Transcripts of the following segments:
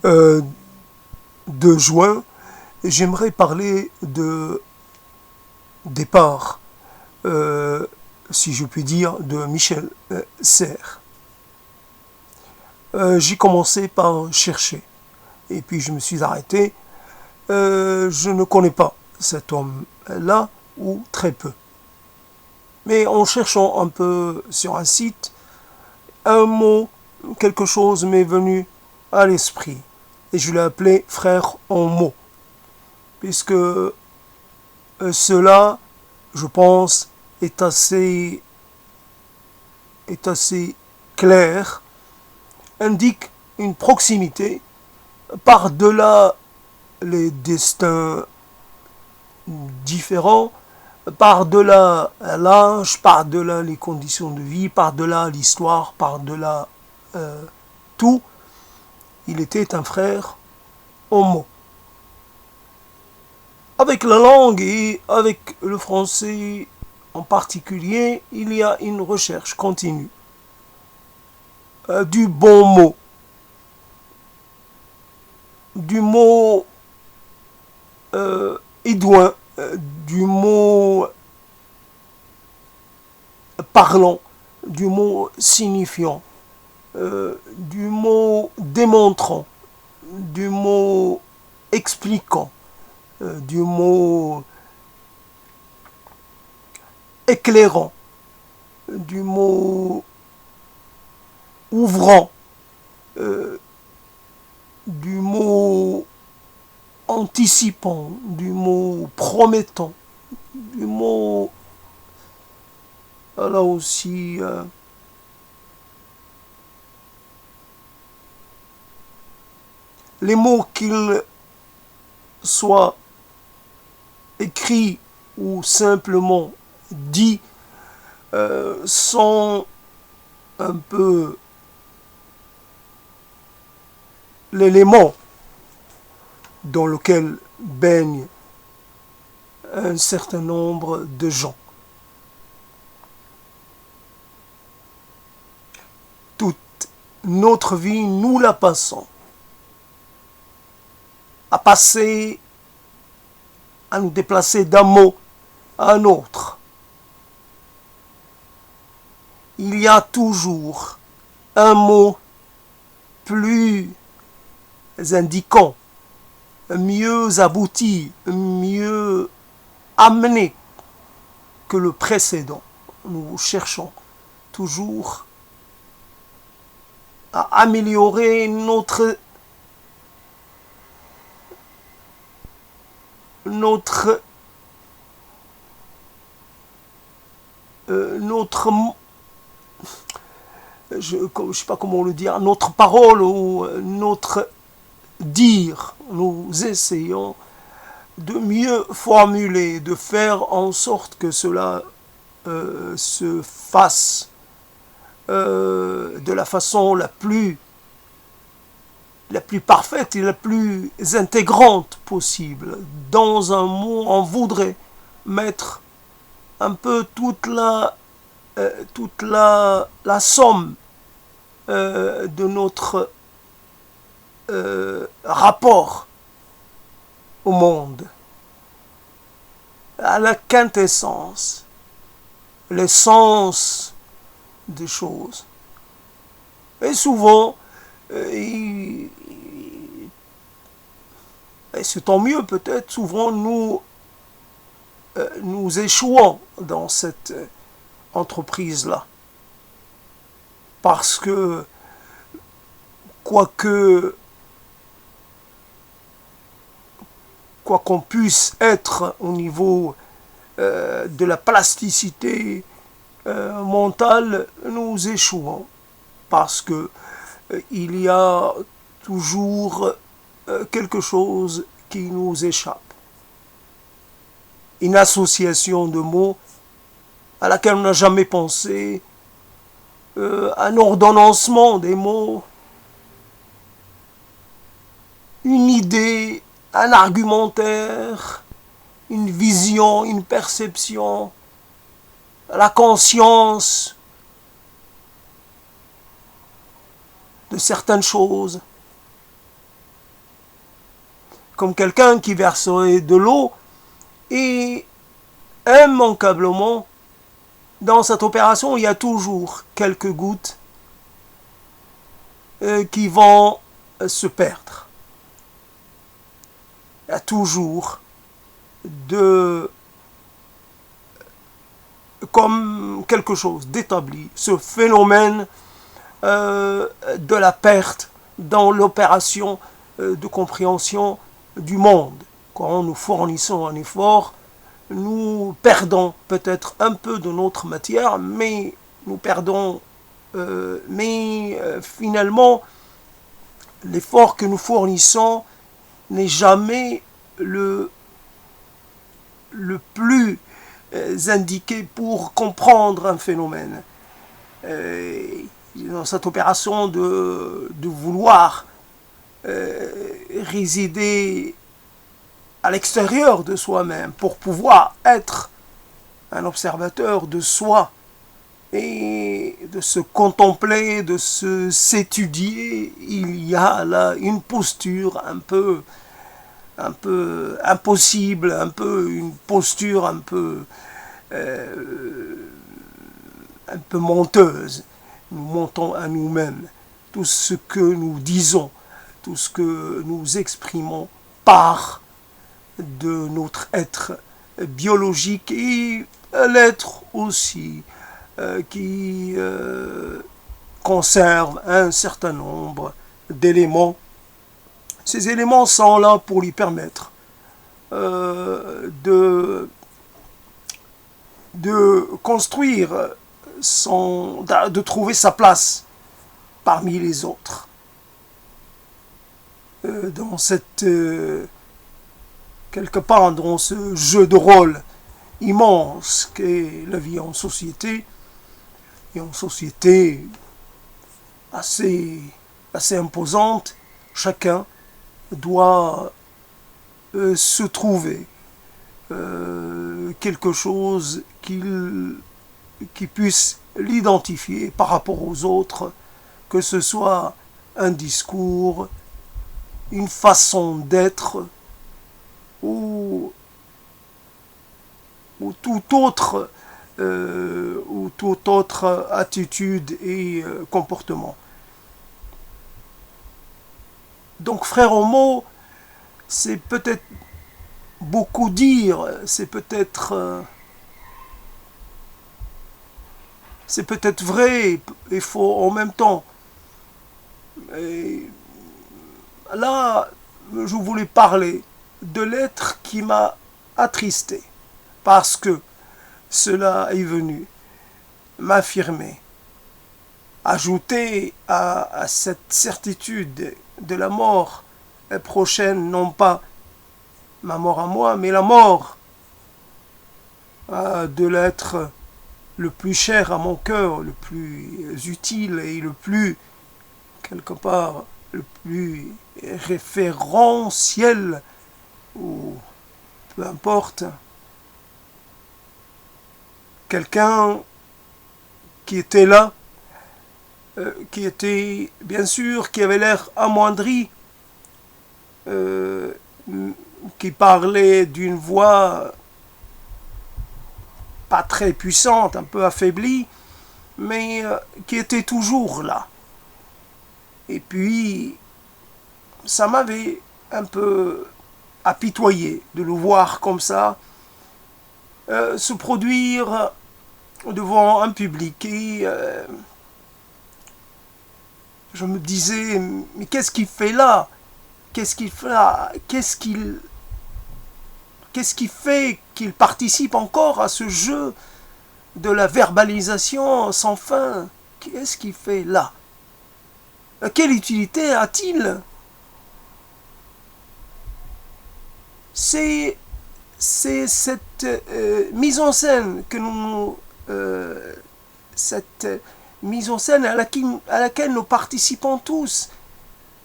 euh, de juin, j'aimerais parler de départ, euh, si je puis dire, de Michel Serres. J'ai commencé par chercher, et puis je me suis arrêté. Je ne connais pas cet homme-là, ou très peu. Mais en cherchant un peu sur un site, un mot, quelque chose m'est venu à l'esprit. Et je l'ai appelé frère en mots. Puisque cela, je pense, est assez clair, indique une proximité par-delà les destins différents, par-delà l'âge, par-delà les conditions de vie, par-delà l'histoire, par-delà tout. Il était un frère homo. Avec la langue et avec le français en particulier, il y a une recherche continue du bon mot, du mot édouin, du mot parlant, du mot signifiant, du mot démontrant, du mot expliquant, du mot éclairant, du mot ouvrant, du mot anticipant, du mot promettant, du mot là aussi les mots qu'ils soient écrits ou simplement dits sont un peu l'élément dans lequel baigne un certain nombre de gens. Toute notre vie, nous la passons à passer, à nous déplacer d'un mot à un autre. Il y a toujours un mot plus indiquant, mieux abouti, mieux amené que le précédent. Nous cherchons toujours à améliorer notre je ne sais pas comment le dire, notre parole ou notre dire. Nous essayons de mieux formuler, de faire en sorte que cela se fasse de la façon la plus parfaite et la plus intégrante possible. Dans un mot, on voudrait mettre un peu la somme de notre rapport au monde, à la quintessence, l'essence des choses. Et souvent, et c'est tant mieux peut-être, souvent nous échouons dans cette entreprise-là. Parce que, quoi qu'on puisse être au niveau de la plasticité mentale, nous échouons. Parce que il y a toujours quelque chose qui nous échappe. Une association de mots à laquelle on n'a jamais pensé, un ordonnancement des mots, une idée, un argumentaire, une vision, une perception, la conscience de certaines choses. comme quelqu'un qui verserait de l'eau et immanquablement, dans cette opération, il y a toujours quelques gouttes qui vont se perdre. Il y a toujours comme quelque chose d'établi, ce phénomène de la perte dans l'opération de compréhension du monde. Quand nous fournissons un effort, nous perdons peut-être un peu de notre matière, mais nous perdons, finalement, l'effort que nous fournissons n'est jamais le plus indiqué pour comprendre un phénomène. Dans cette opération de vouloir résider à l'extérieur de soi-même pour pouvoir être un observateur de soi et de se contempler, de s'étudier, il y a là une posture un peu impossible, une posture un peu menteuse. Nous mentons à nous-mêmes. Tout ce que nous disons, tout ce que nous exprimons part de notre être biologique et l'être aussi qui conserve un certain nombre d'éléments. Ces éléments sont là pour lui permettre de construire de trouver sa place parmi les autres. Dans cette quelque part dans ce jeu de rôle immense qu'est la vie en société, et en société assez imposante, chacun doit se trouver quelque chose qui puisse l'identifier par rapport aux autres, que ce soit un discours, une façon d'être ou toute autre attitude et comportement. Donc frère homo, c'est peut-être beaucoup dire, c'est peut-être vrai et faux en même temps. Et là, je voulais parler de l'être qui m'a attristé, parce que cela est venu m'affirmer, ajouter à cette certitude de la mort prochaine, non pas ma mort à moi, mais la mort de l'être le plus cher à mon cœur, le plus utile et le plus, quelque part, le plus référentiel, ou peu importe, quelqu'un qui était là, qui était, bien sûr, qui avait l'air amoindri, qui parlait d'une voix pas très puissante, un peu affaiblie, mais qui était toujours là. Et puis, ça m'avait un peu apitoyé de le voir comme ça, se produire devant un public. Et je me disais, mais qu'est-ce qu'il fait là? Qu'est-ce qu'il fait là? Qu'est-ce qui fait qu'il participe encore à ce jeu de la verbalisation sans fin? Qu'est-ce qu'il fait là? Quelle utilité a-t-il? C'est cette mise en scène que cette mise en scène à laquelle nous participons tous,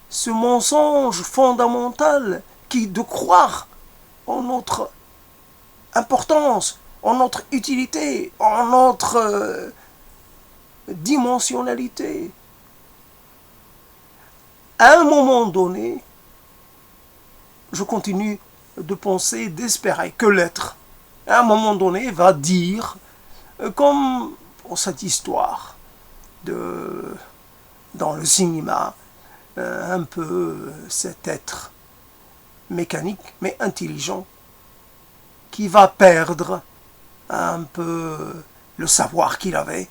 ce mensonge fondamental qui de croire en notre importance, en notre utilité, en notre dimensionnalité. À un moment donné, je continue de penser, d'espérer que l'être, à un moment donné, va dire, comme pour cette histoire dans le cinéma, un peu cet être mécanique mais intelligent qui va perdre un peu le savoir qu'il avait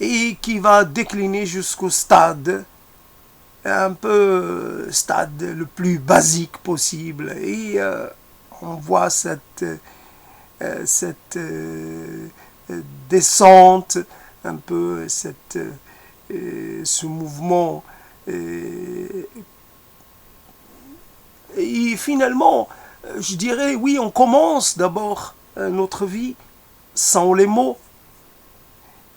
et qui va décliner jusqu'au stade, un peu stade le plus basique possible. Et on voit cette descente, un peu ce mouvement. Et finalement, je dirais, oui, on commence d'abord notre vie sans les mots,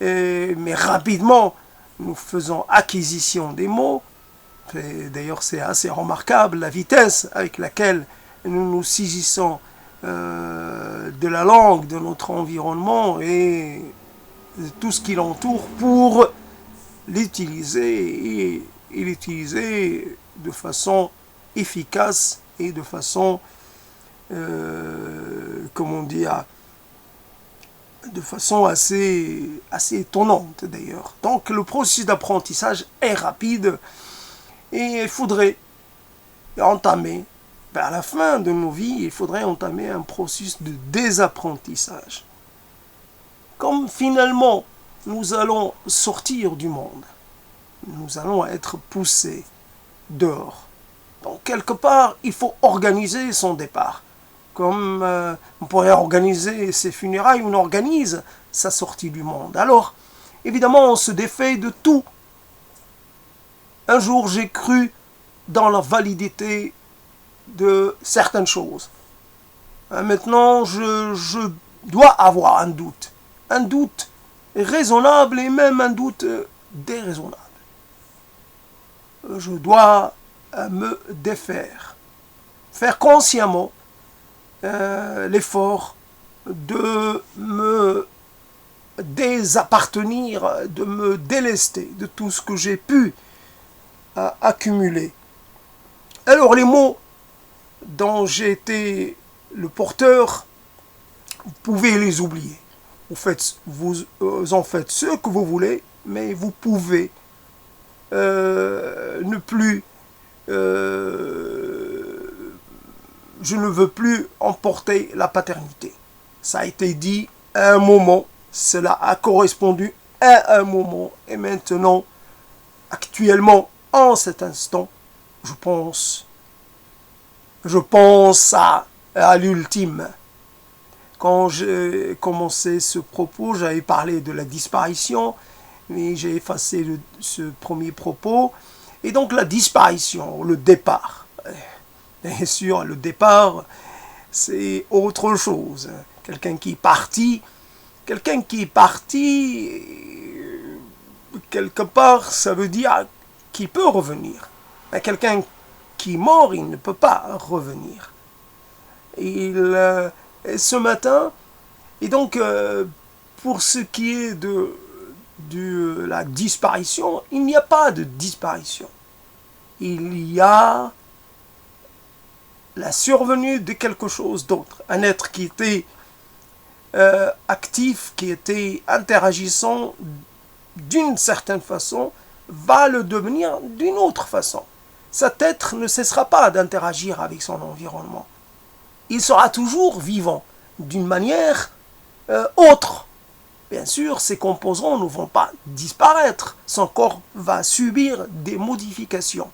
mais rapidement, nous faisons acquisition des mots. D'ailleurs, c'est assez remarquable la vitesse avec laquelle nous nous saisissons de la langue, de notre environnement et de tout ce qui l'entoure pour l'utiliser et l'utiliser de façon efficace et de façon, comment dire, de façon assez étonnante d'ailleurs. Donc le processus d'apprentissage est rapide et il faudrait entamer, à la fin de nos vies, il faudrait entamer un processus de désapprentissage. Comme finalement nous allons sortir du monde, nous allons être poussés dehors. Donc quelque part, il faut organiser son départ. Comme on pourrait organiser ses funérailles, on organise sa sortie du monde. Alors, évidemment, on se défait de tout. Un jour, j'ai cru dans la validité de certaines choses. Maintenant, je dois avoir un doute raisonnable et même un doute déraisonnable. Je dois me défaire, faire consciemment l'effort de me désappartenir, de me délester de tout ce que j'ai pu accumuler. Alors les mots dont j'ai été le porteur, vous pouvez les oublier. Vous en faites ce que vous voulez, mais vous pouvez ne plus... je ne veux plus emporter la paternité. Ça a été dit à un moment, cela a correspondu à un moment, et maintenant, actuellement, en cet instant, je pense à l'ultime. Quand j'ai commencé ce propos, j'avais parlé de la disparition, mais j'ai effacé ce premier propos. Et donc la disparition, le départ. Bien sûr, le départ, c'est autre chose. Quelqu'un qui est parti, quelque part, ça veut dire qu'il peut revenir. Mais quelqu'un qui est mort, il ne peut pas revenir. Et ce matin, et donc, pour ce qui est de la disparition, il n'y a pas de disparition. Il y a la survenue de quelque chose d'autre. Un être qui était actif, qui était interagissant d'une certaine façon, va le devenir d'une autre façon. Cet être ne cessera pas d'interagir avec son environnement. Il sera toujours vivant d'une manière autre. Bien sûr, ces composants ne vont pas disparaître. Son corps va subir des modifications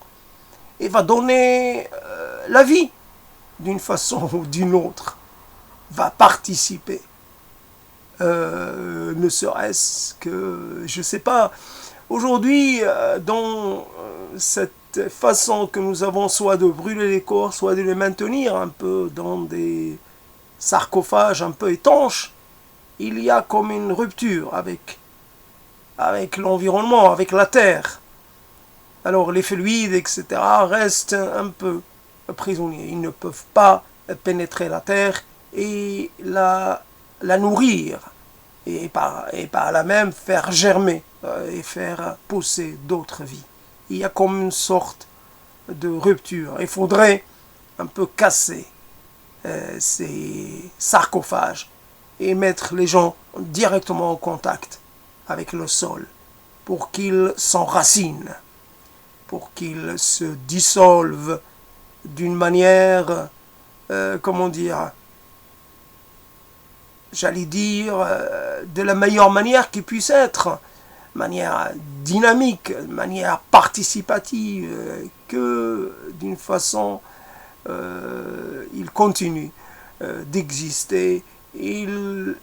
et va donner la vie d'une façon ou d'une autre, va participer. Ne serait-ce que, je ne sais pas, aujourd'hui, dans cette façon que nous avons soit de brûler les corps, soit de les maintenir un peu dans des sarcophages un peu étanches, il y a comme une rupture avec l'environnement, avec la terre. Alors les fluides, etc., restent un peu prisonniers. Ils ne peuvent pas pénétrer la terre et la nourrir, et par là même faire germer et faire pousser d'autres vies. Il y a comme une sorte de rupture. Il faudrait un peu casser ces sarcophages et mettre les gens directement en contact avec le sol pour qu'ils s'enracinent, pour qu'ils se dissolvent d'une manière, comment dire, j'allais dire, de la meilleure manière qui puisse être, manière dynamique, manière participative, que d'une façon, il continue d'exister, d'une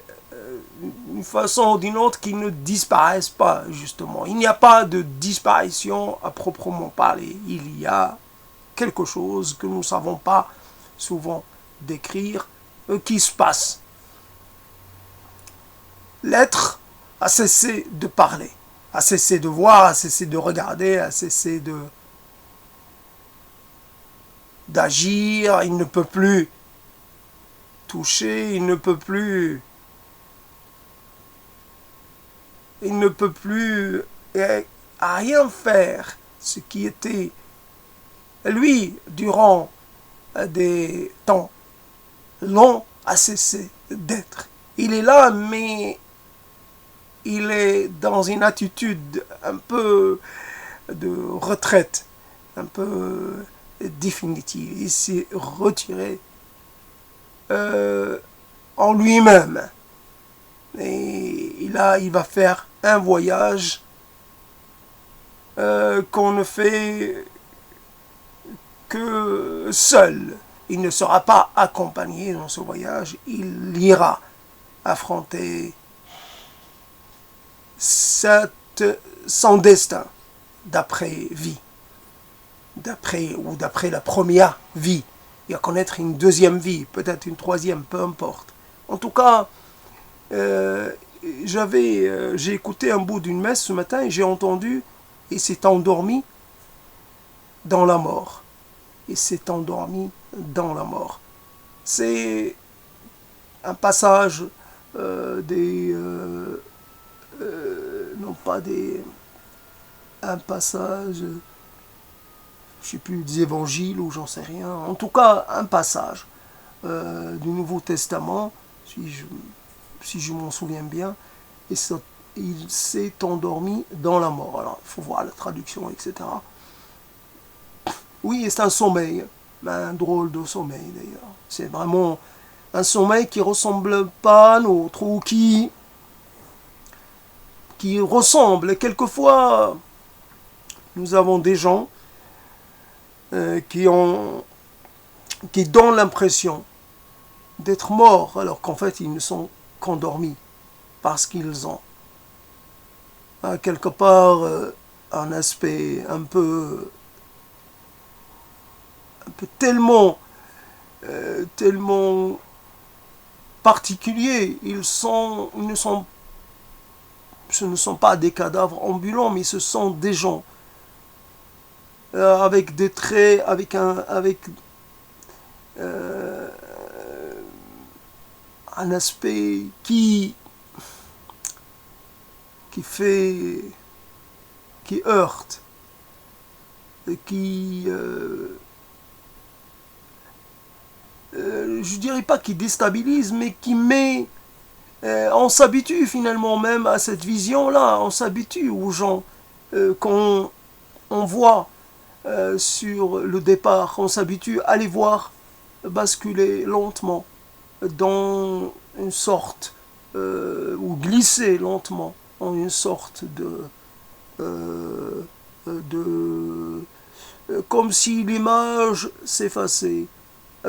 façon ou d'une autre qu'ils ne disparaissent pas, justement. Il n'y a pas de disparition à proprement parler. Il y a quelque chose que nous ne savons pas souvent décrire, qui se passe. L'être a cessé de parler, a cessé de voir, a cessé de regarder, a cessé d'agir. Il ne peut plus toucher, il ne peut plus à rien faire. Ce qui était lui durant des temps longs a cessé d'être. Il est là, mais il est dans une attitude un peu de retraite, un peu définitive. Il s'est retiré en lui-même. Et là, il va faire un voyage qu'on ne fait que seul. Il ne sera pas accompagné dans ce voyage. Il ira affronter son destin d'après-vie, d'après la première vie. Il va connaître une deuxième vie, peut-être une troisième, peu importe. En tout cas, j'ai écouté un bout d'une messe ce matin et j'ai entendu, il s'est endormi dans la mort. Il s'est endormi dans la mort. C'est un passage un passage, je sais plus, des évangiles ou j'en sais rien. En tout cas, un passage du Nouveau Testament, si je m'en souviens bien, et il s'est endormi dans la mort. Alors, il faut voir la traduction, etc. Oui, c'est un sommeil, un drôle de sommeil d'ailleurs. C'est vraiment un sommeil qui ne ressemble pas à l'autre, ou qui ressemble. Quelquefois, nous avons des gens qui donnent l'impression d'être morts, alors qu'en fait, ils ne sont qu'endormis, parce qu'ils ont quelque part un aspect un peu tellement particulier. Ce ne sont pas des cadavres ambulants, mais ce sont des gens avec des traits, avec un aspect qui heurte, je dirais pas qui déstabilise, mais qui met... on s'habitue finalement même à cette vision-là, on s'habitue aux gens qu'on voit sur le départ, on s'habitue à les voir basculer lentement dans une sorte, ou glisser lentement en une sorte comme si l'image s'effaçait.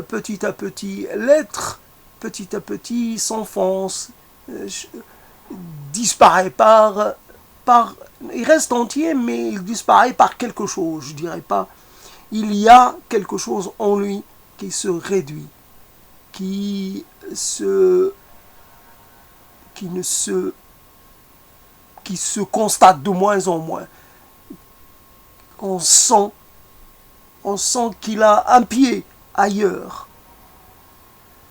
Petit à petit, l'être, petit à petit, s'enfonce, disparaît il reste entier, mais il disparaît par quelque chose, je dirais pas. Il y a quelque chose en lui qui se réduit, qui se constate de moins en moins. On sent qu'il a un pied ailleurs.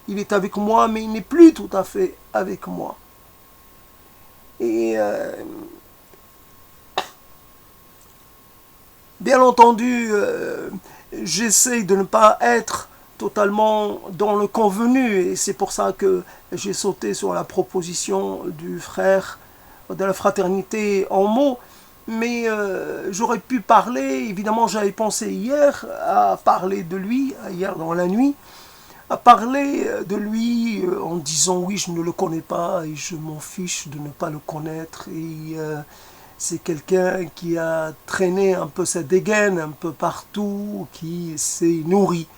Il est avec moi, mais il n'est plus tout à fait avec moi. Et bien entendu, j'essaie de ne pas être totalement dans le convenu, et c'est pour ça que j'ai sauté sur la proposition du frère de la fraternité en mots. Mais j'aurais pu parler, évidemment j'avais pensé hier à parler de lui, hier dans la nuit, à parler de lui en disant oui, je ne le connais pas et je m'en fiche de ne pas le connaître, et c'est quelqu'un qui a traîné un peu sa dégaine un peu partout, qui s'est nourri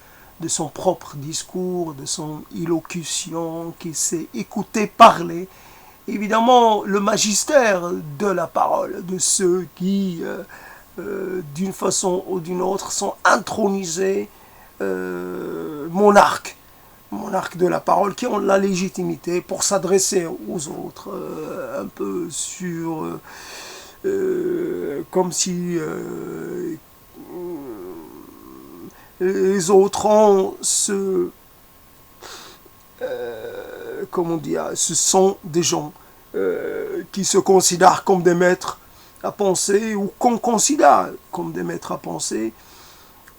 de son propre discours, de son élocution, qui s'est écouté parler. Évidemment, le magistère de la parole, de ceux qui, d'une façon ou d'une autre, sont intronisés monarques de la parole, qui ont la légitimité pour s'adresser aux autres, un peu sur... comme si les autres ont comment dire, ce sont des gens qui se considèrent comme des maîtres à penser, ou qu'on considère comme des maîtres à penser,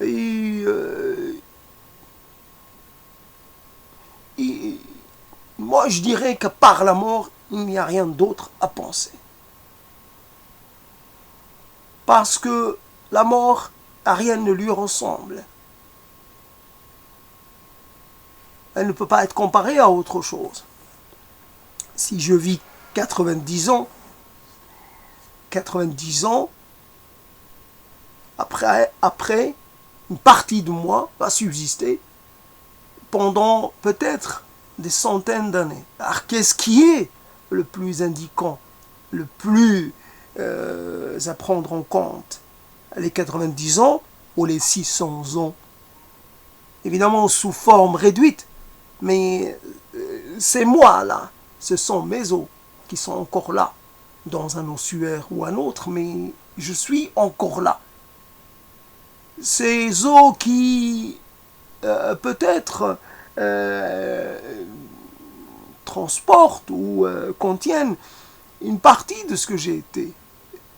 et moi je dirais que par la mort il n'y a rien d'autre à penser, parce que la mort, à rien ne lui ressemble. Elle ne peut pas être comparée à autre chose. Si je vis 90 ans, après, une partie de moi va subsister pendant peut-être des centaines d'années. Alors qu'est-ce qui est le plus indiquant, le plus à prendre en compte? Les 90 ans ou les 600 ans? Évidemment sous forme réduite, mais c'est moi là, ce sont mes os qui sont encore là, dans un ossuaire ou un autre, mais je suis encore là. Ces os qui peut-être transportent ou contiennent une partie de ce que j'ai été.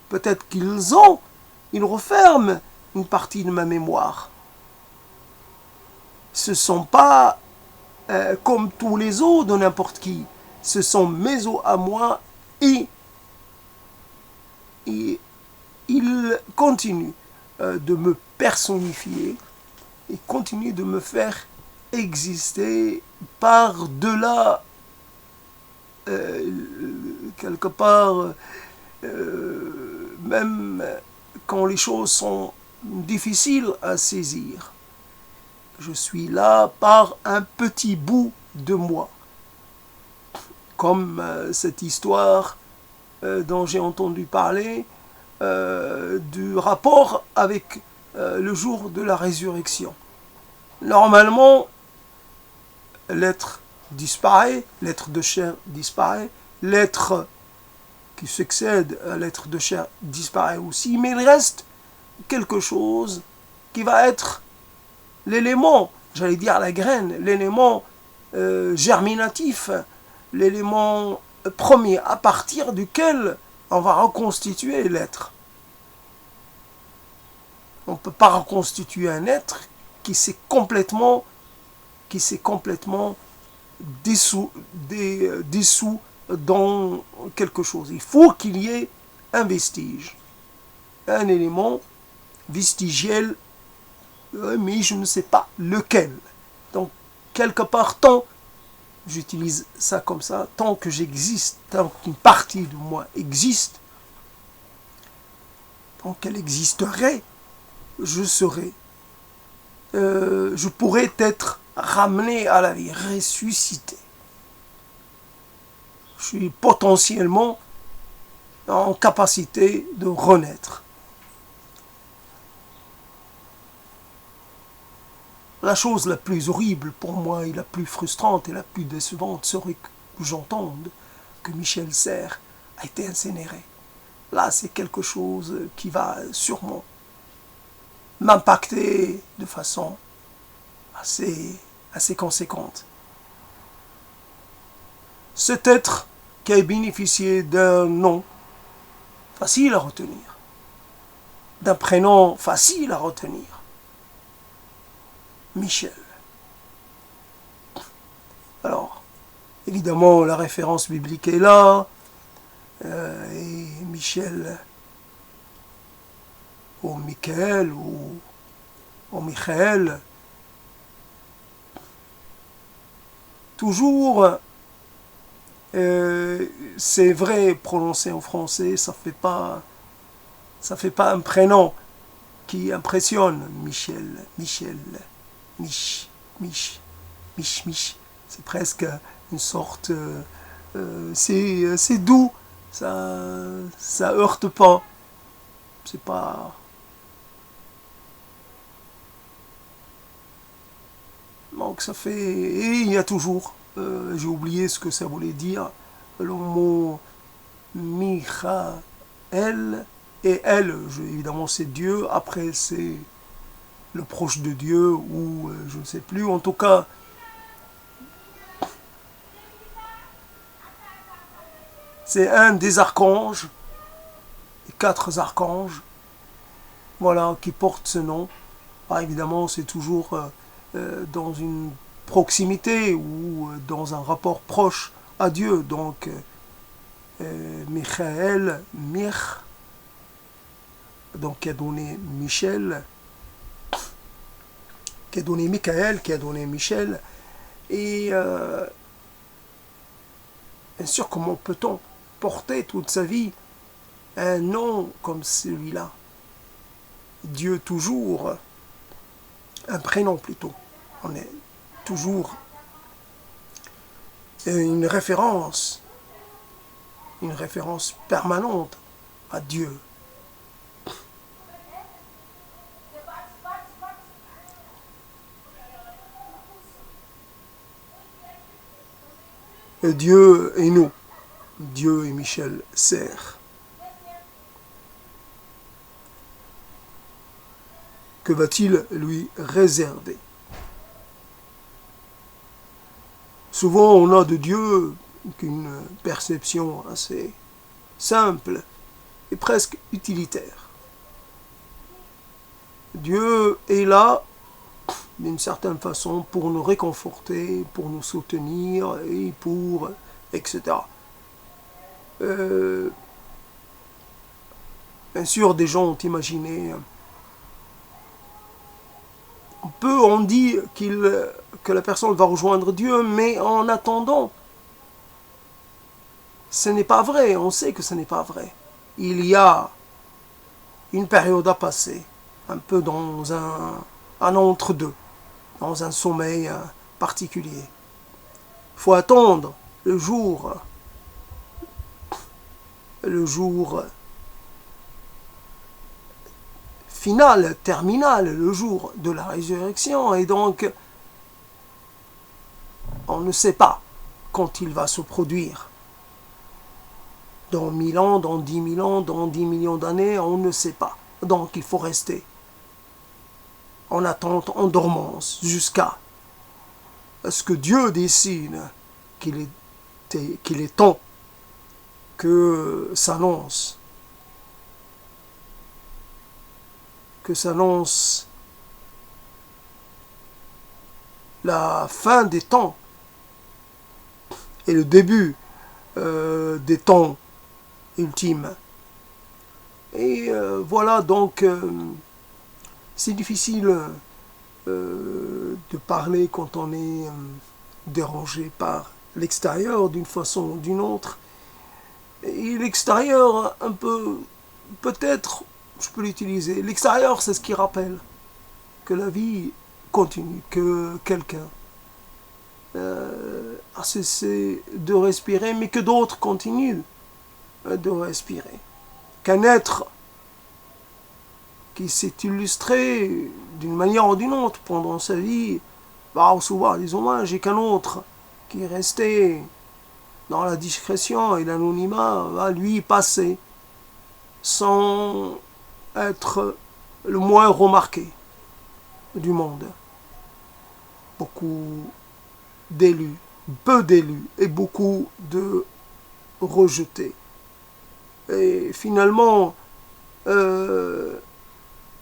Peut-être ils referment une partie de ma mémoire. Ce ne sont pas comme tous les os de n'importe qui. Ce sont mes os à moi, et ils continuent de me personnifier et continuent de me faire exister par-delà, quelque part, même quand les choses sont difficiles à saisir. Je suis là par un petit bout de moi. Comme cette histoire dont j'ai entendu parler, du rapport avec le jour de la résurrection. Normalement, l'être disparaît, l'être de chair disparaît, l'être qui succède à l'être de chair disparaît aussi, mais il reste quelque chose qui va être l'élément, j'allais dire la graine, l'élément germinatif, l'élément premier à partir duquel on va reconstituer l'être. On ne peut pas reconstituer un être qui s'est complètement dissous dans quelque chose. Il faut qu'il y ait un vestige, un élément vestigiel, mais je ne sais pas lequel. Donc, quelque part, tant, j'utilise ça comme ça, tant que j'existe, tant qu'une partie de moi existe, tant qu'elle existerait, je pourrais être ramené à la vie, ressuscité. Je suis potentiellement en capacité de renaître. La chose la plus horrible pour moi et la plus frustrante et la plus décevante serait que j'entende que Michel Serres a été incinéré. Là, c'est quelque chose qui va sûrement m'impacter de façon assez conséquente. Cet être qui a bénéficié d'un nom facile à retenir, d'un prénom facile à retenir, Michel. Évidemment, la référence biblique est là, et Michel, ou Michael, ou Michael, toujours, c'est vrai, prononcé en français, ça fait pas un prénom qui impressionne. Michel, Michel, Mich, Mich. C'est presque une sorte, c'est doux, ça heurte pas. C'est pas. Donc ça fait. Et il y a toujours, j'ai oublié ce que ça voulait dire, le mot Michael et elle, évidemment c'est Dieu, après c'est le proche de Dieu ou je ne sais plus, en tout cas c'est un des archanges, les 4 archanges, voilà, qui portent ce nom. Ah, évidemment c'est toujours dans une proximité ou dans un rapport proche à Dieu, donc Michael, donc qui a donné Michel, qui a donné Michael, qui a donné Michel, et bien sûr, comment peut-on porter toute sa vie un nom comme celui-là? Dieu toujours, un prénom plutôt, on est toujours une référence permanente à Dieu. Et Dieu et nous, Dieu et Michel Serres. Que va-t-il lui réserver? Souvent on a de Dieu qu'une perception assez simple et presque utilitaire. Dieu est là d'une certaine façon pour nous réconforter, pour nous soutenir et pour etc. Bien sûr, des gens ont imaginé. On dit que la personne va rejoindre Dieu, mais en attendant, ce n'est pas vrai. On sait que ce n'est pas vrai. Il y a une période à passer, un peu dans un entre-deux, dans un sommeil particulier. Il faut attendre le jour final, terminal, le jour de la résurrection, et donc on ne sait pas quand il va se produire. Dans 1000 ans, dans 10 000 ans, dans 10 millions d'années, on ne sait pas. Donc il faut rester en attente, en dormance, jusqu'à ce que Dieu décide qu'il est temps que s'annonce la fin des temps et le début des temps ultimes. Et voilà, donc c'est difficile de parler quand on est dérangé par l'extérieur d'une façon ou d'une autre. Et l'extérieur, un peu, peut-être, je peux l'utiliser. L'extérieur, c'est ce qui rappelle que la vie continue, que quelqu'un a cessé de respirer, mais que d'autres continuent de respirer. Qu'un être qui s'est illustré d'une manière ou d'une autre pendant sa vie va recevoir les hommages, et qu'un autre qui est resté dans la discrétion et l'anonymat va lui passer sans être le moins remarqué du monde. Beaucoup d'élus, peu d'élus et beaucoup de rejetés. Et finalement,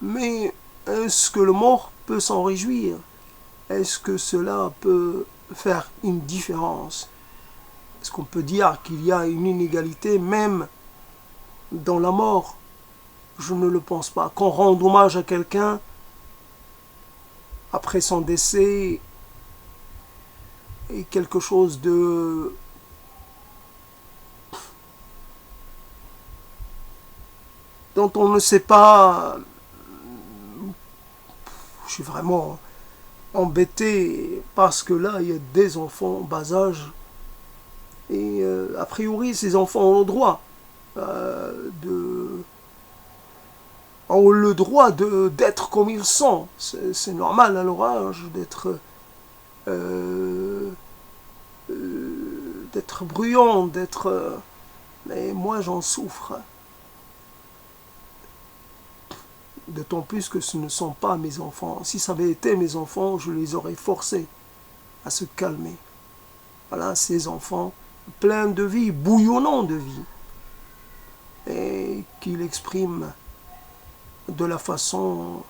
mais est-ce que le mort peut s'en réjouir? Est-ce que cela peut faire une différence? Est-ce qu'on peut dire qu'il y a une inégalité même dans la mort? Je ne le pense pas. Qu'on rende hommage à quelqu'un après son décès est quelque chose de dont on ne sait pas. Je suis vraiment embêté parce que là, il y a des enfants en bas âge et a priori, ces enfants ont le droit ont le droit d'être comme ils sont. C'est normal à leur âge euh, d'être bruyant, d'être. Mais moi, j'en souffre. D'autant plus que ce ne sont pas mes enfants. Si ça avait été mes enfants, je les aurais forcés à se calmer. Voilà, ces enfants pleins de vie, bouillonnants de vie, et qu'ils expriment de la façon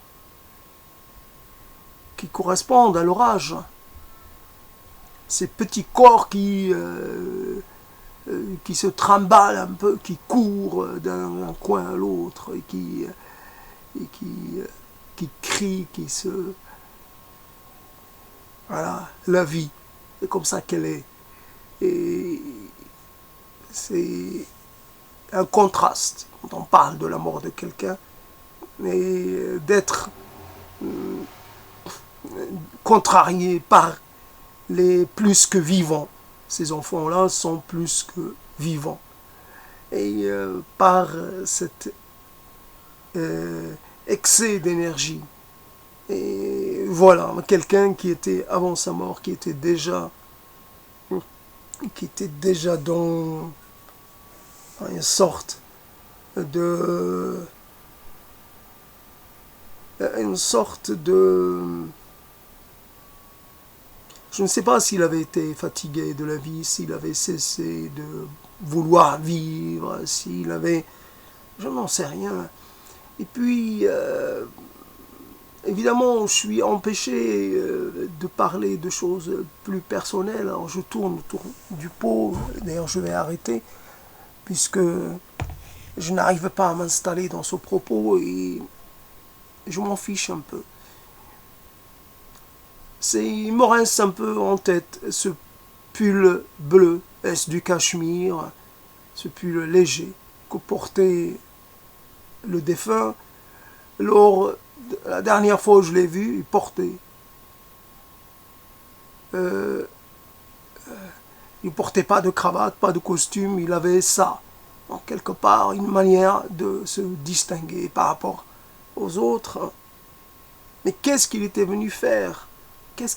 qui correspond à leur âge. Ces petits corps qui se trimballent un peu, qui courent d'un coin à l'autre, et qui crient, qui se... Voilà, la vie, c'est comme ça qu'elle est. Et c'est un contraste quand on parle de la mort de quelqu'un, mais d'être contrarié par les plus que vivants. Ces enfants-là sont plus que vivants. Et par cet excès d'énergie. Et voilà, quelqu'un qui était avant sa mort, qui était déjà dans une sorte de je ne sais pas s'il avait été fatigué de la vie, s'il avait cessé de vouloir vivre, s'il avait... Je n'en sais rien. Et puis, évidemment, je suis empêché de parler de choses plus personnelles. Alors, je tourne autour du pot. D'ailleurs, je vais arrêter, puisque je n'arrive pas à m'installer dans ce propos et je m'en fiche un peu. Il me reste un peu en tête ce pull bleu, est-ce du cachemire, ce pull léger que portait le défunt. Lors de la dernière fois où je l'ai vu, il portait il portait pas de cravate, pas de costume, il avait ça. Donc quelque part, une manière de se distinguer par rapport aux autres. Mais qu'est-ce qu'il était venu faire? Qu'est-ce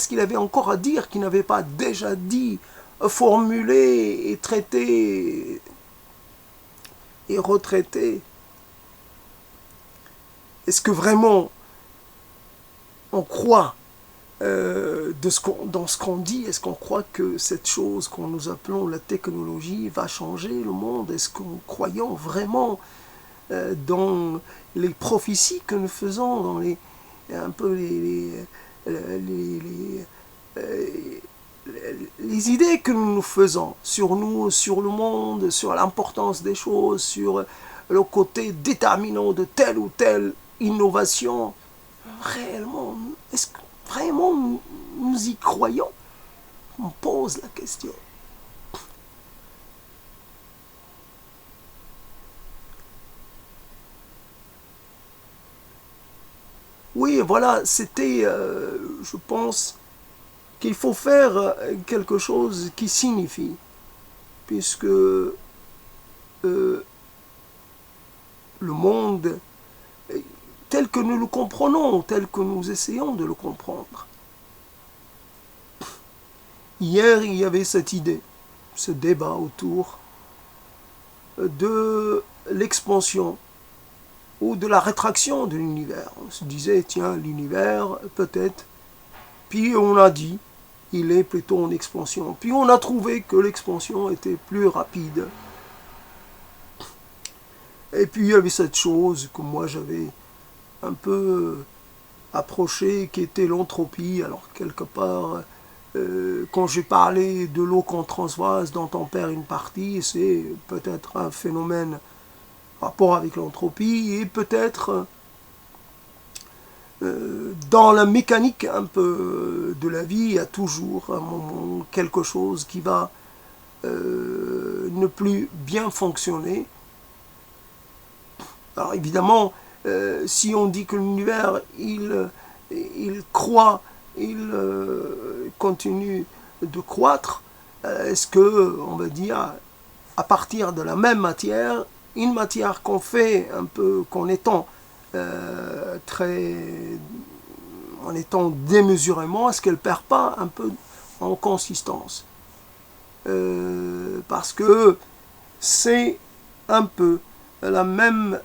qu'il avait encore à dire qu'il n'avait pas déjà dit, formulé et traité et retraité? Est-ce que vraiment on croit dans ce qu'on dit? Est-ce qu'on croit que cette chose qu'on nous appelons la technologie va changer le monde? Est-ce qu'on croyons vraiment dans les prophéties que nous faisons, dans un peu les idées que nous nous faisons sur nous, sur le monde, sur l'importance des choses, sur le côté déterminant de telle ou telle innovation? Réellement, est-ce que vraiment nous y croyons? On pose la question. Oui, voilà, c'était, je pense, qu'il faut faire quelque chose qui signifie, puisque le monde, tel que nous le comprenons, tel que nous essayons de le comprendre. Hier, il y avait cette idée, ce débat autour de l'expansion ou de la rétraction de l'univers. On se disait, tiens, l'univers, peut-être. Puis on a dit, il est plutôt en expansion. Puis on a trouvé que l'expansion était plus rapide. Et puis il y avait cette chose que moi j'avais un peu approchée, qui était l'entropie. Alors quelque part, quand j'ai parlé de l'eau qu'on transvase, dont on perd une partie, c'est peut-être un phénomène rapport avec l'entropie et peut-être dans la mécanique un peu de la vie, il y a toujours un moment, quelque chose qui va ne plus bien fonctionner. Alors évidemment, si on dit que l'univers, il croît, il continue de croître, est-ce que, on va dire, à partir de la même matière, une matière qu'on fait un peu, en étant démesurément, est-ce qu'elle ne perd pas un peu en consistance? Parce que c'est un peu la même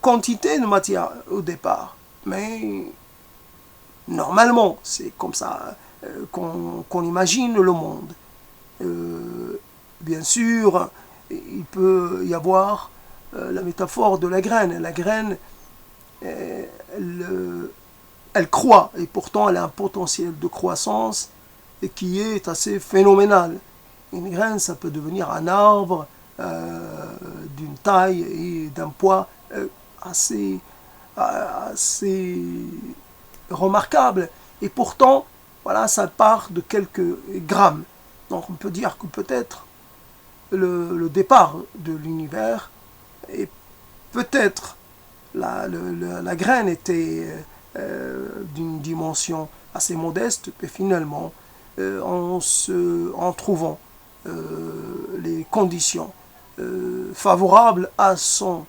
quantité de matière au départ, mais normalement, c'est comme ça qu'on imagine le monde. Bien sûr, il peut y avoir la métaphore de la graine. La graine, elle croît, et pourtant elle a un potentiel de croissance qui est assez phénoménal. Une graine, ça peut devenir un arbre d'une taille et d'un poids assez, assez remarquable. Et pourtant, voilà, ça part de quelques grammes. Donc on peut dire que peut-être le départ de l'univers et peut-être la graine était d'une dimension assez modeste, et finalement, en trouvant les conditions favorables à son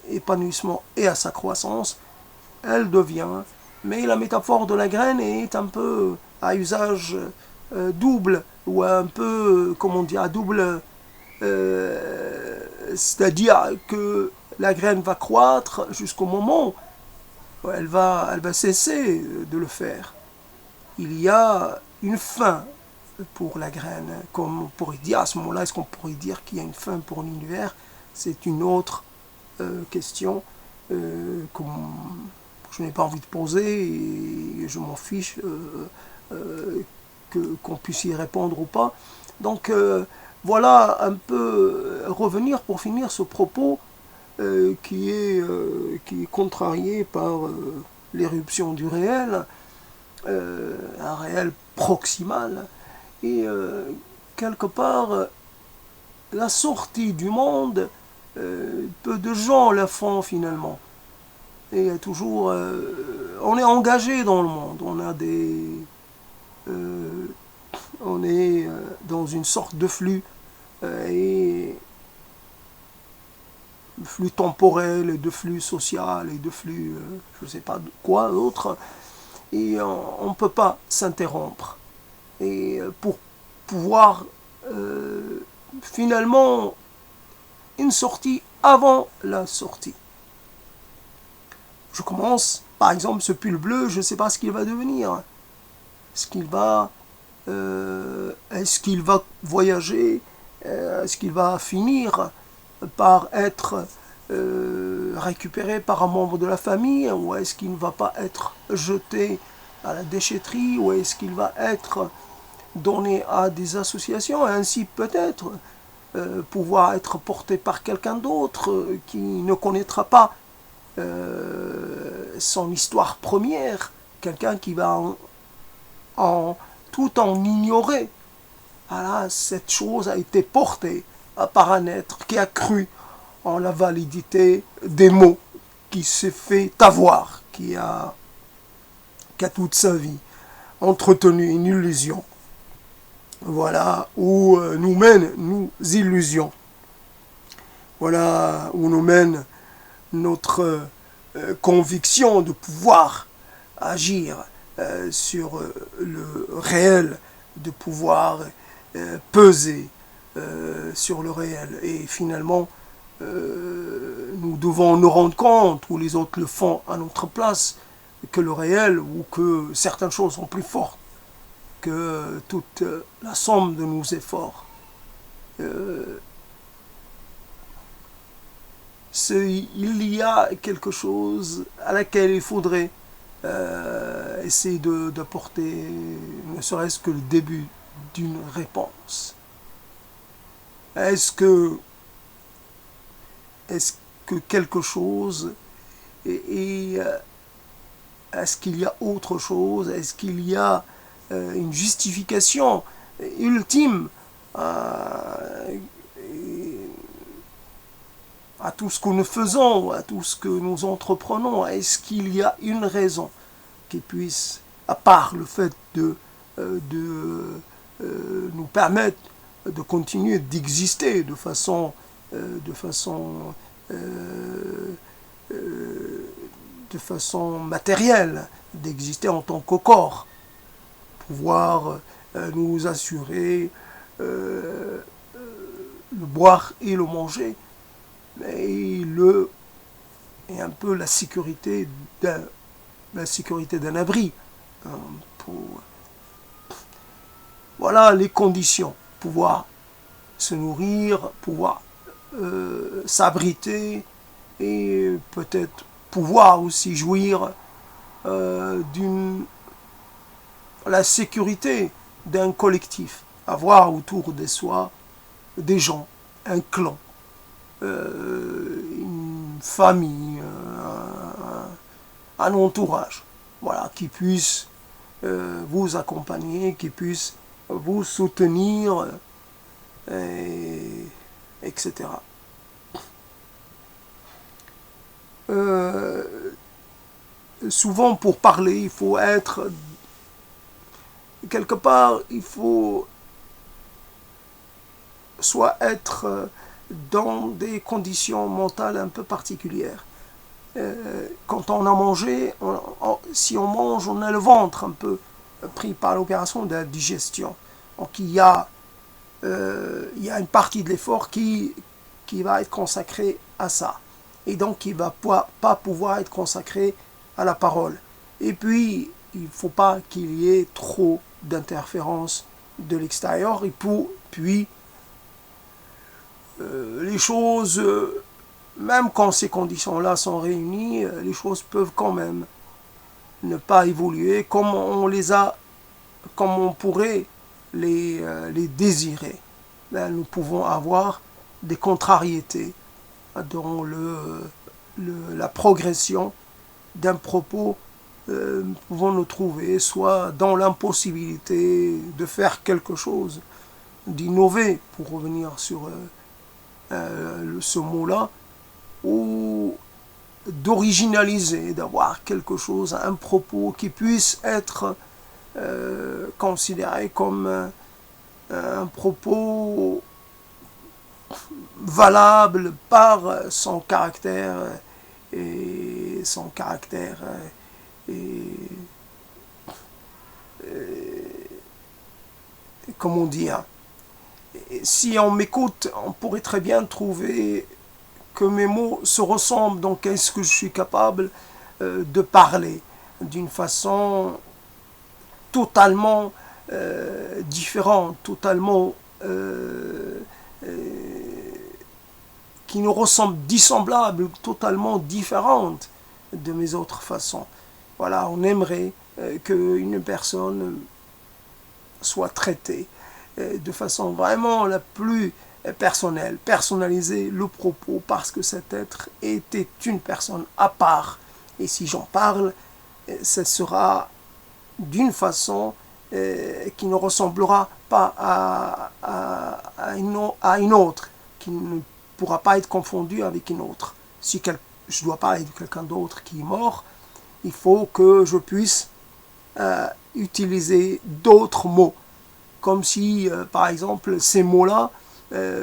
épanouissement et à sa croissance, elle devient. Mais la métaphore de la graine est un peu à usage double, ou un peu, comment dire, à double, c'est-à-dire que la graine va croître jusqu'au moment où elle va cesser de le faire. Il y a une fin pour la graine, comme on pourrait dire à ce moment-là, est-ce qu'on pourrait dire qu'il y a une fin pour l'univers? C'est une autre question que je n'ai pas envie de poser et je m'en fiche qu'on puisse y répondre ou pas. Donc voilà un peu revenir pour finir ce propos qui est contrarié par l'éruption du réel, un réel proximal, et quelque part la sortie du monde, peu de gens la font finalement. Et toujours, on est engagé dans le monde, on est dans une sorte de flux, et de flux temporel, et de flux social, et de flux, je ne sais pas quoi d'autre, et on ne peut pas s'interrompre. Et pour pouvoir finalement une sortie avant la sortie. Je commence, par exemple, ce pull bleu, je ne sais pas ce qu'il va devenir. Est-ce qu'il va voyager? Est-ce qu'il va finir par être récupéré par un membre de la famille? Ou est-ce qu'il ne va pas être jeté à la déchetterie? Ou est-ce qu'il va être donné à des associations et ainsi peut-être pouvoir être porté par quelqu'un d'autre qui ne connaîtra pas son histoire première, quelqu'un qui va tout en ignorer. Voilà, cette chose a été portée par un être qui a cru en la validité des mots, qui s'est fait avoir, qui a toute sa vie entretenu une illusion. Voilà où nous mènent nos illusions. Voilà où nous mène notre conviction de pouvoir agir sur le réel, de pouvoir peser sur le réel. Et finalement, nous devons nous rendre compte, ou les autres le font à notre place, que le réel, ou que certaines choses sont plus fortes que toute la somme de nos efforts. Il y a quelque chose à laquelle il faudrait essayer d'apporter ne serait-ce que le début d'une réponse. Est-ce que quelque chose est-ce qu'il y a autre chose? Est-ce qu'il y a une justification ultime à tout ce que nous faisons, à tout ce que nous entreprenons? Est-ce qu'il y a une raison qui puisse, à part le fait de nous permettre de continuer d'exister de façon matérielle, d'exister en tant que corps, pouvoir nous assurer le boire et le manger, et un peu la sécurité d'un abri. Voilà les conditions: pouvoir se nourrir, pouvoir s'abriter, et peut-être pouvoir aussi jouir la sécurité d'un collectif, avoir autour de soi des gens, un clan, une famille, un entourage, voilà, qui puisse vous accompagner, qui puisse vous soutenir, etc. Souvent, pour parler, il faut être quelque part, il faut soit être dans des conditions mentales un peu particulières. Quand on a mangé, si on mange, on a le ventre un peu pris par l'opération de la digestion. Donc il y a une partie de l'effort qui va être consacrée à ça. Et donc il ne va pas pouvoir être consacré à la parole. Et puis, il ne faut pas qu'il y ait trop d'interférences de l'extérieur. Et puis, les choses, même quand ces conditions-là sont réunies, les choses peuvent quand même ne pas évoluer comme on pourrait les désirer. Là, nous pouvons avoir des contrariétés dans la progression d'un propos. Nous pouvons nous trouver soit dans l'impossibilité de faire quelque chose, d'innover, pour revenir sur ce mot-là, ou d'originaliser, d'avoir quelque chose, un propos qui puisse être considéré comme un propos valable par son caractère et comment dire, si on m'écoute, on pourrait très bien trouver que mes mots se ressemblent. Donc est-ce que je suis capable de parler d'une façon totalement différente, totalement qui nous ressemble, dissemblable, totalement différente de mes autres façons. Voilà, on aimerait qu'une personne soit traitée de façon vraiment la plus personnelle, personnaliser le propos, parce que cet être était une personne à part. Et si j'en parle, ce sera d'une façon qui ne ressemblera pas à une autre, qui ne pourra pas être confondue avec une autre. Si je dois parler de quelqu'un d'autre qui est mort, il faut que je puisse utiliser d'autres mots, comme si, par exemple, ces mots-là,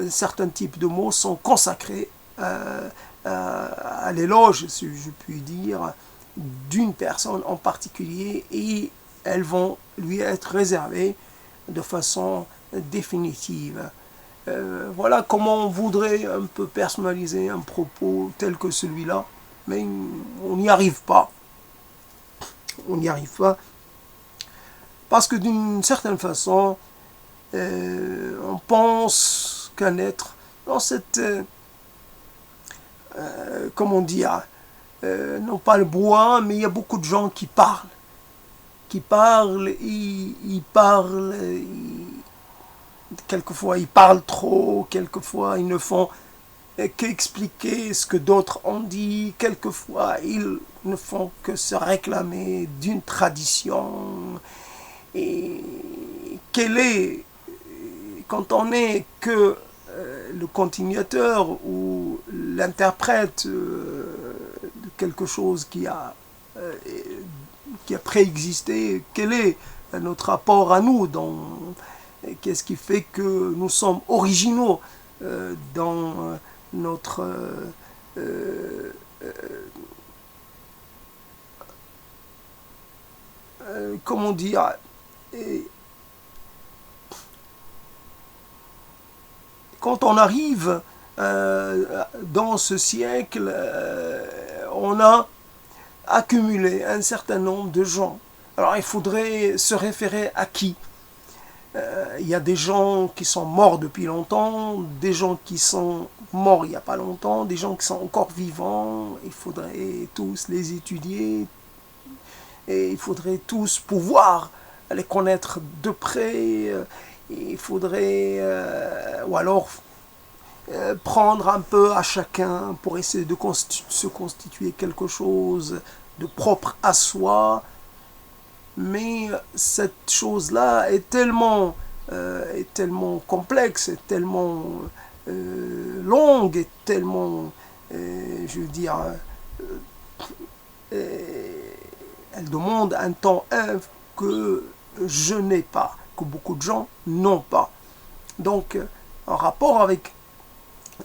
certains types de mots sont consacrés à l'éloge, si je puis dire, d'une personne en particulier, et elles vont lui être réservées de façon définitive. Voilà comment on voudrait un peu personnaliser un propos tel que celui-là, mais on n'y arrive pas. On n'y arrive pas, parce que d'une certaine façon, on pense qu'un être dans cette, comment dire, non pas le brouhaha, mais il y a beaucoup de gens qui parlent. Ils parlent, quelquefois ils parlent trop, quelquefois ils ne font qu'expliquer ce que d'autres ont dit, quelquefois ils ne font que se réclamer d'une tradition. Et quand on n'est que le continuateur ou l'interprète de quelque chose qui a préexisté, quel est notre rapport à nous, qu'est-ce qui fait que nous sommes originaux dans notre comment dire, quand on arrive dans ce siècle, on a accumulé un certain nombre de gens. Alors il faudrait se référer à qui? Il y a des gens qui sont morts depuis longtemps, des gens qui sont morts il n'y a pas longtemps, des gens qui sont encore vivants. Il faudrait tous les étudier et il faudrait tous pouvoir les connaître de près. Il faudrait, ou alors prendre un peu à chacun pour essayer de se constituer quelque chose de propre à soi. Mais cette chose-là est tellement complexe, est tellement longue, est tellement, je veux dire, elle demande un temps que je n'ai pas, que beaucoup de gens n'ont pas. Donc, en rapport avec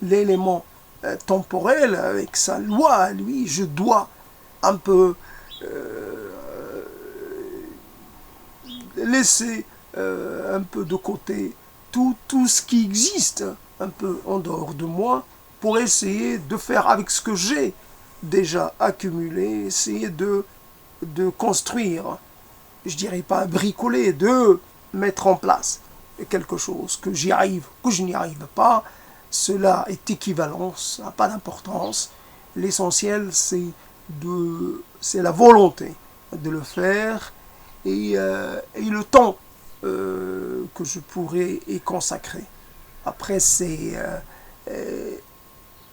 l'élément temporel, avec sa loi, lui, je dois un peu laisser un peu de côté tout ce qui existe un peu en dehors de moi pour essayer de faire avec ce que j'ai déjà accumulé, essayer de construire, je dirais pas bricoler, de mettre en place quelque chose, que j'y arrive, que je n'y arrive pas, cela est équivalent, ça n'a pas d'importance. L'essentiel, c'est la volonté de le faire et le temps que je pourrais y consacrer. Après,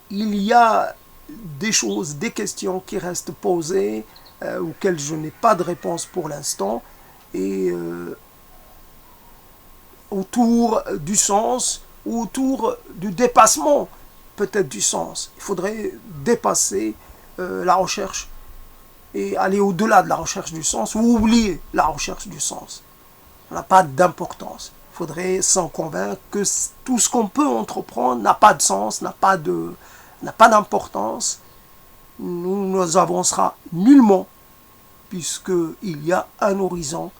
il y a des choses, des questions qui restent posées, auxquelles je n'ai pas de réponse pour l'instant, et autour du sens, ou autour du dépassement peut-être du sens. Il faudrait dépasser la recherche et aller au-delà de la recherche du sens, ou oublier la recherche du sens. Ça n'a pas d'importance. Il faudrait s'en convaincre que tout ce qu'on peut entreprendre n'a pas de sens, n'a pas d'importance. Nous avancerons nullement, puisqu'il y a un horizon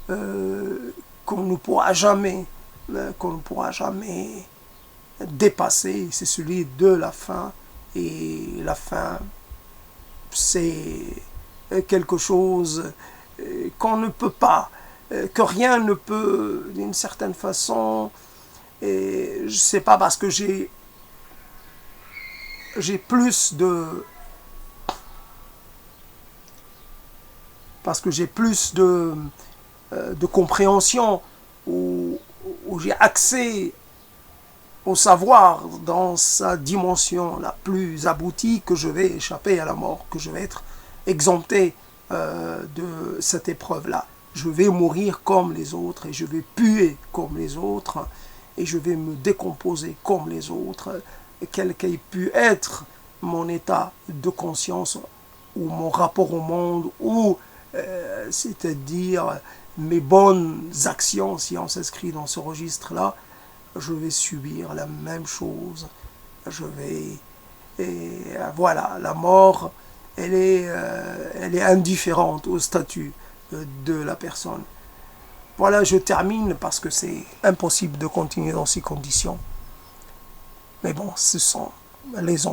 qu'on ne pourra jamais dépasser, c'est celui de la fin. Et la fin, c'est quelque chose qu'on ne peut pas, que rien ne peut, d'une certaine façon. Et je sais pas, parce que j'ai plus de compréhension, où j'ai accès au savoir dans sa dimension la plus aboutie, que je vais échapper à la mort, que je vais être exempté de cette épreuve-là. Je vais mourir comme les autres, et je vais puer comme les autres, et je vais me décomposer comme les autres, quel qu'ait pu être mon état de conscience, ou mon rapport au monde, ou c'est-à-dire mes bonnes actions, si on s'inscrit dans ce registre-là, je vais subir la même chose. Et voilà, la mort, elle est indifférente au statut de la personne. Voilà, je termine, parce que c'est impossible de continuer dans ces conditions. Mais bon, ce sont les